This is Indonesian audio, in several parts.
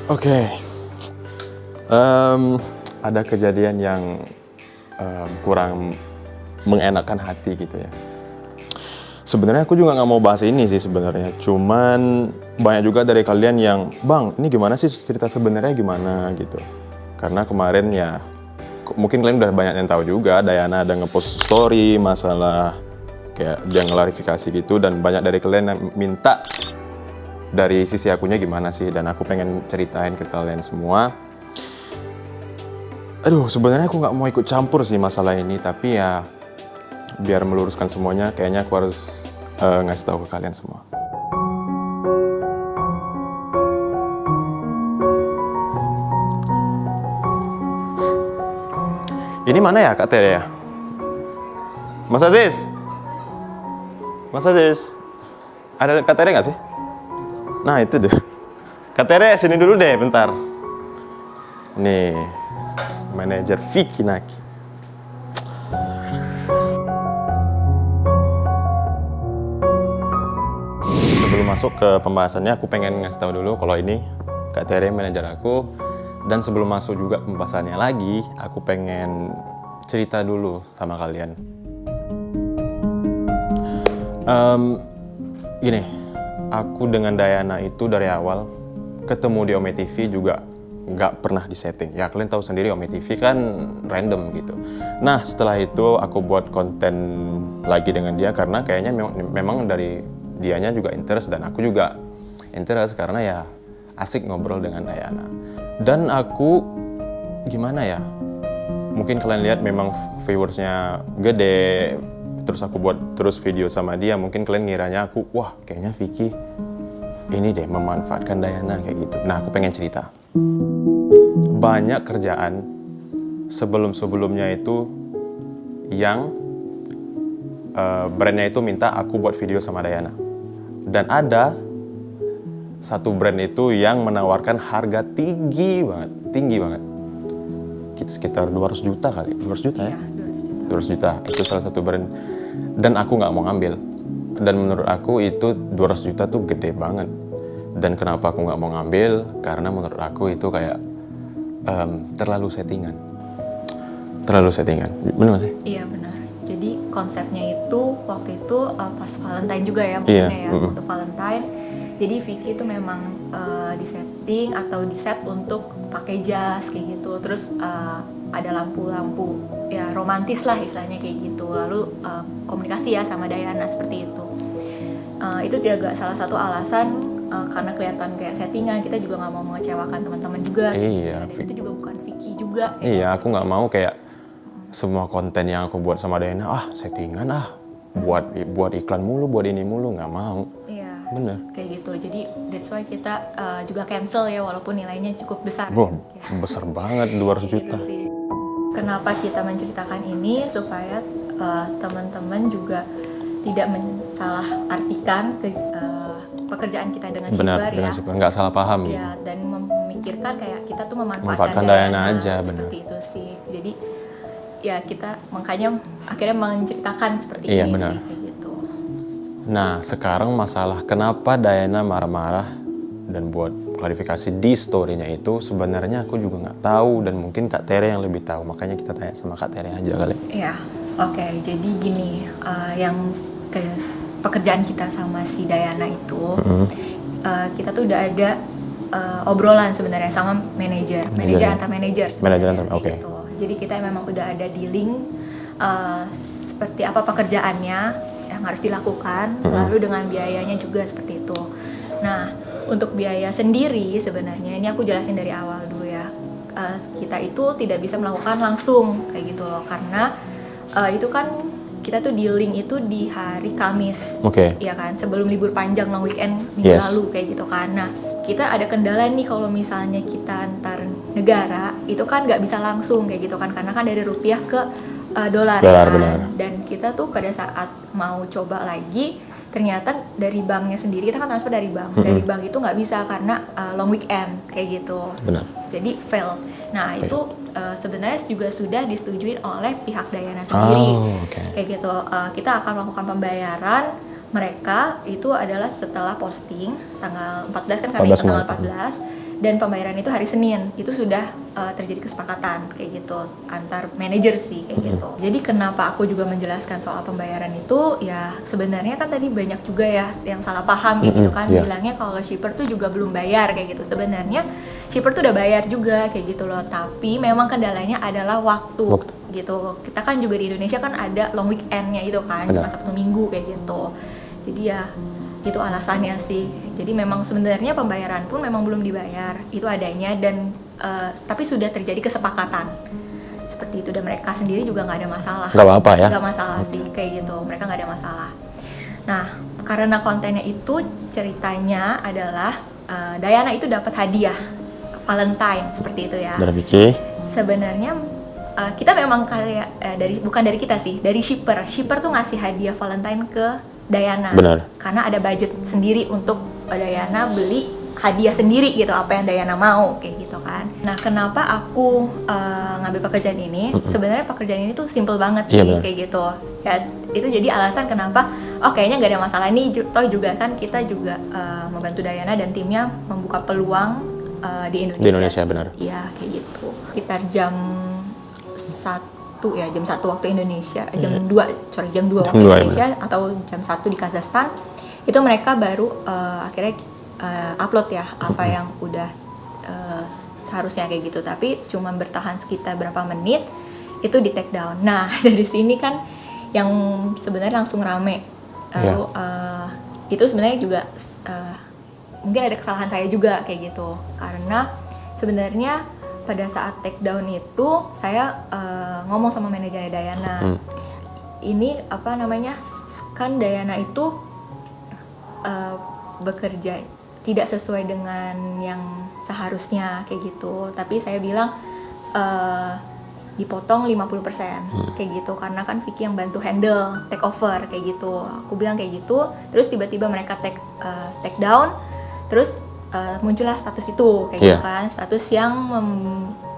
Oke. Ada kejadian yang kurang mengenakan hati gitu ya. Sebenarnya aku juga nggak mau bahas ini sih sebenarnya. Cuman banyak juga dari kalian yang, Bang, ini gimana sih cerita sebenarnya gimana gitu. Karena kemarin ya, mungkin kalian udah banyak yang tahu juga, Dayana ada ngepost story masalah kayak dia ngelarifikasi gitu, dan banyak dari kalian yang minta dari sisi akunya gimana sih, dan aku pengen ceritain ke kalian semua. Aduh, sebenarnya aku nggak mau ikut campur sih masalah ini, tapi ya biar meluruskan semuanya, kayaknya aku harus ngasih tahu ke kalian semua. Ini mana ya Kak Tere ya? Mas Aziz? Mas Aziz? Ada Kak Tere nggak sih? Nah itu deh. Kak Tere sini dulu deh bentar. Nih, manajer Vicky Naki. Sebelum masuk ke pembahasannya, aku pengen ngasih tahu dulu kalau ini Kak Tere manajer aku. Dan sebelum masuk juga pembahasannya lagi, aku pengen cerita dulu sama kalian. Gini, aku dengan Dayana itu dari awal ketemu di Ome TV juga nggak pernah disetting. Ya kalian tahu sendiri Ome TV kan random gitu. Nah setelah itu aku buat konten lagi dengan dia karena kayaknya memang dari dianya juga interest dan aku juga interest karena ya asik ngobrol dengan Dayana. Dan aku gimana ya? Mungkin kalian lihat memang viewersnya gede, terus aku buat terus video sama dia, mungkin kalian ngiranya aku, wah kayaknya Vicky ini deh memanfaatkan Dayana kayak gitu. Nah aku pengen cerita. Banyak kerjaan sebelum-sebelumnya itu yang brandnya itu minta aku buat video sama Dayana. Dan ada satu brand itu yang menawarkan harga tinggi banget. Sekitar 200 juta kali, 200 juta ya? 200 juta, itu salah satu brand. Dan aku nggak mau ngambil. Dan menurut aku itu 200 juta tuh gede banget. Dan kenapa aku nggak mau ngambil? Karena menurut aku itu kayak terlalu settingan. Benar nggak sih? Iya benar. Jadi konsepnya itu waktu itu pas Valentine juga ya mungkinnya ya, untuk Valentine. Jadi Vicky itu memang disetting atau diset untuk pakai jas kayak gitu. Terus ada lampu-lampu ya romantis lah istilahnya kayak gitu. Lalu komunikasi ya sama Dayana seperti itu. Itu juga salah satu alasan karena kelihatan kayak settingan, kita juga nggak mau mengecewakan teman-teman juga. Iya. Dan itu juga bukan Vicky juga. Iya, aku nggak mau kayak semua konten yang aku buat sama Dayana, settingan buat iklan mulu, buat ini mulu, nggak mau. Iya. Bener. Kayak gitu. Jadi that's why kita juga cancel ya walaupun nilainya cukup besar. Wah, ya. besar banget 200 juta. Gitu sih. Kenapa kita menceritakan ini supaya teman-teman juga tidak mensalah-artikan pekerjaan kita dengan Sibar ya. Sibar, nggak salah paham gitu. Ya, dan memikirkan kayak kita tuh memanfaatkan Dayana aja, benar. Seperti itu sih. Jadi ya kita makanya akhirnya menceritakan seperti Iya, ini benar. sih kayak gitu. Nah, sekarang masalah kenapa Dayana marah-marah dan buat klarifikasi di story-nya itu sebenarnya aku juga nggak tahu dan mungkin Kak Tere yang lebih tahu, makanya kita tanya sama Kak Tere aja kali. Iya, oke. Jadi gini, yang pekerjaan kita sama si Dayana itu, kita tuh udah ada obrolan sebenarnya sama manajer antar manajer. Oke. Gitu. Jadi kita memang udah ada dealing seperti apa pekerjaannya yang harus dilakukan, lalu dengan biayanya juga seperti itu. Nah, untuk biaya sendiri sebenarnya ini aku jelasin dari awal dulu ya. Kita itu tidak bisa melakukan langsung kayak gitu loh, karena itu kan kita tuh dealing itu di hari Kamis, ya kan, sebelum libur panjang long weekend minggu lalu kayak gitu kan. Nah, kita ada kendala nih kalau misalnya kita antar negara itu kan nggak bisa langsung kayak gitu kan, karena kan dari rupiah ke dolar kan. Benar. Dan kita tuh pada saat mau coba lagi ternyata dari banknya sendiri, kita kan transfer dari bank, dari bank itu nggak bisa karena long weekend kayak gitu. Benar. Jadi fail. Nah itu sebenarnya juga sudah disetujui oleh pihak Dayana sendiri. Kayak gitu. Kita akan melakukan pembayaran mereka itu adalah setelah posting tanggal 14 kan, kami tanggal 14. dan pembayaran itu hari Senin. Itu sudah terjadi kesepakatan kayak gitu antar manajer sih kayak gitu. Jadi kenapa aku juga menjelaskan soal pembayaran itu, ya sebenarnya kan tadi banyak juga ya yang salah paham kayak gitu kan, bilangnya kalau shipper tuh juga belum bayar kayak gitu. Sebenarnya shipper tuh udah bayar juga kayak gitu loh, tapi memang kendalanya adalah waktu gitu. Kita kan juga di Indonesia kan ada long weekendnya itu kan, cuma Sabtu Minggu kayak gitu. Jadi ya itu alasannya sih. Jadi memang sebenarnya pembayaran pun memang belum dibayar, itu adanya, dan tapi sudah terjadi kesepakatan seperti itu, dan mereka sendiri juga nggak ada masalah. Nggak apa-apa ya? Nggak masalah sih kayak gitu, mereka nggak ada masalah. Nah, karena kontennya itu ceritanya adalah Diana itu dapat hadiah Valentine seperti itu ya. Dari Vicky? Sebenarnya kita memang kayak bukan dari kita sih, dari shipper tuh ngasih hadiah Valentine ke Diana. Benar. Karena ada budget sendiri untuk Diana beli hadiah sendiri gitu, apa yang Diana mau kayak gitu kan. Nah, kenapa aku ngambil pekerjaan ini? Sebenarnya pekerjaan ini tuh simple banget sih kayak gitu. Ya, itu jadi alasan kenapa kayaknya nggak ada masalah nih. Toh juga kan kita juga membantu Diana dan timnya membuka peluang di Indonesia. Di Indonesia, benar. Iya, kayak gitu. Sekitar jam 1 ya, jam 1 waktu Indonesia, jam 2 waktu Indonesia, atau jam 1 di Kazakhstan. Itu mereka baru akhirnya upload ya apa yang udah seharusnya kayak gitu, tapi cuma bertahan sekitar berapa menit itu di take down. Nah, dari sini kan yang sebenarnya langsung rame. Lalu itu sebenarnya juga mungkin ada kesalahan saya juga kayak gitu, karena sebenarnya pada saat take down itu saya ngomong sama manajernya Diana. Ini apa namanya, kan Diana itu bekerja tidak sesuai dengan yang seharusnya kayak gitu, tapi saya bilang dipotong 50% kayak gitu, karena kan Vicky yang bantu handle take over kayak gitu. Aku bilang kayak gitu, terus tiba-tiba mereka take down, terus muncullah status itu kayak gitu kan, status yang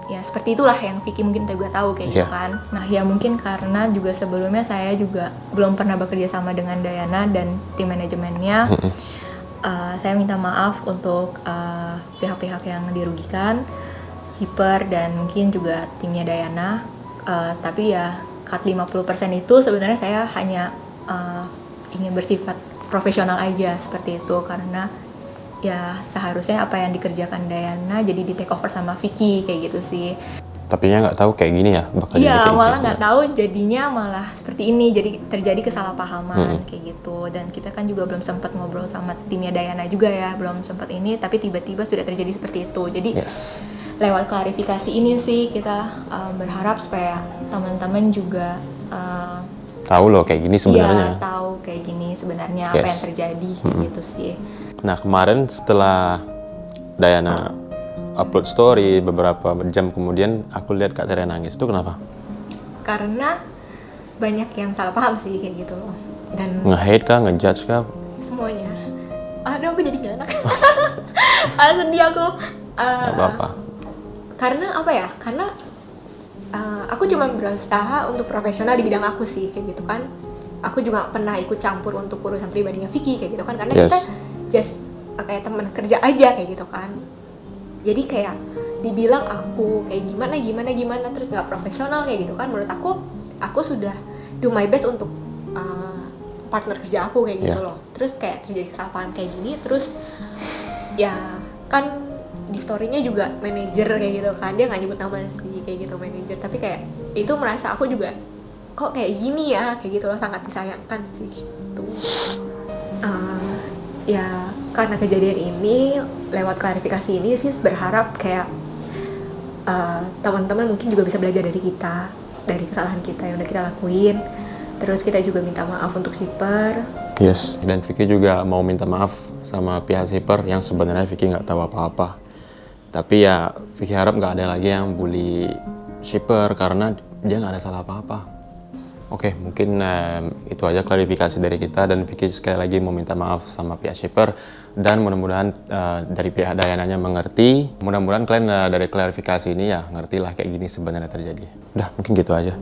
ya seperti itulah yang Vicky mungkin juga tahu kayak gitu kan. Nah, ya mungkin karena juga sebelumnya saya juga belum pernah bekerja sama dengan Diana dan tim manajemennya. Saya minta maaf untuk pihak-pihak yang dirugikan, shipper dan mungkin juga timnya Diana. Tapi ya cut 50% itu sebenarnya saya hanya ingin bersifat profesional aja seperti itu, karena ya seharusnya apa yang dikerjakan Diana jadi di take over sama Vicky kayak gitu sih. Tapi ya nggak tahu kayak gini ya bakal jadi Iya, kayak malah nggak tahu jadinya malah seperti ini, jadi terjadi kesalahpahaman kayak gitu. Dan kita kan juga belum sempat ngobrol sama timnya Diana juga ya, belum sempat ini, tapi tiba-tiba sudah terjadi seperti itu. Jadi lewat klarifikasi ini sih kita berharap supaya teman-teman juga tahu loh kayak gini sebenarnya. Iya, tahu kayak gini sebenarnya apa yang terjadi gitu sih. Nah, kemarin setelah Diana upload story, beberapa jam kemudian aku lihat Kak Tere nangis. Itu kenapa? Karena banyak yang salah paham sih kayak gitu loh. Dan nge-hate kah, nge-judge kah? Semuanya. Aduh, aku jadi gak enak. Sedih aku. Gak apa-apa. Karena apa ya? Karena aku cuma berusaha untuk profesional di bidang aku sih kayak gitu kan. Aku juga pernah ikut campur untuk urusan pribadinya Vicky kayak gitu kan, karena kita just kayak teman kerja aja kayak gitu kan. Jadi kayak dibilang aku kayak gimana terus nggak profesional kayak gitu kan, menurut aku sudah do my best untuk partner kerja aku kayak gitu loh. Terus kayak terjadi kesalahan kayak gini, terus ya kan di story-nya juga manajer kayak gitu kan, dia nggak nyebut nama sih kayak gitu manajer, tapi kayak itu merasa aku juga kok kayak gini ya kayak gitu loh, sangat disayangkan sih gitu. Ya karena kejadian ini, lewat klarifikasi ini sih berharap kayak teman-teman mungkin juga bisa belajar dari kita, dari kesalahan kita yang udah kita lakuin. Terus kita juga minta maaf untuk shipper. Dan Vicky juga mau minta maaf sama pihak shipper yang sebenarnya Vicky nggak tahu apa-apa. Tapi ya Vicky harap nggak ada lagi yang bully shipper karena dia nggak ada salah apa-apa. Oke, mungkin itu aja klarifikasi dari kita, dan Vicky sekali lagi mau minta maaf sama pihak shipper, dan mudah-mudahan dari pihak Diana-nya mengerti. Mudah-mudahan kalian dari klarifikasi ini ya ngerti lah kayak gini sebenarnya terjadi. Udah, mungkin gitu aja.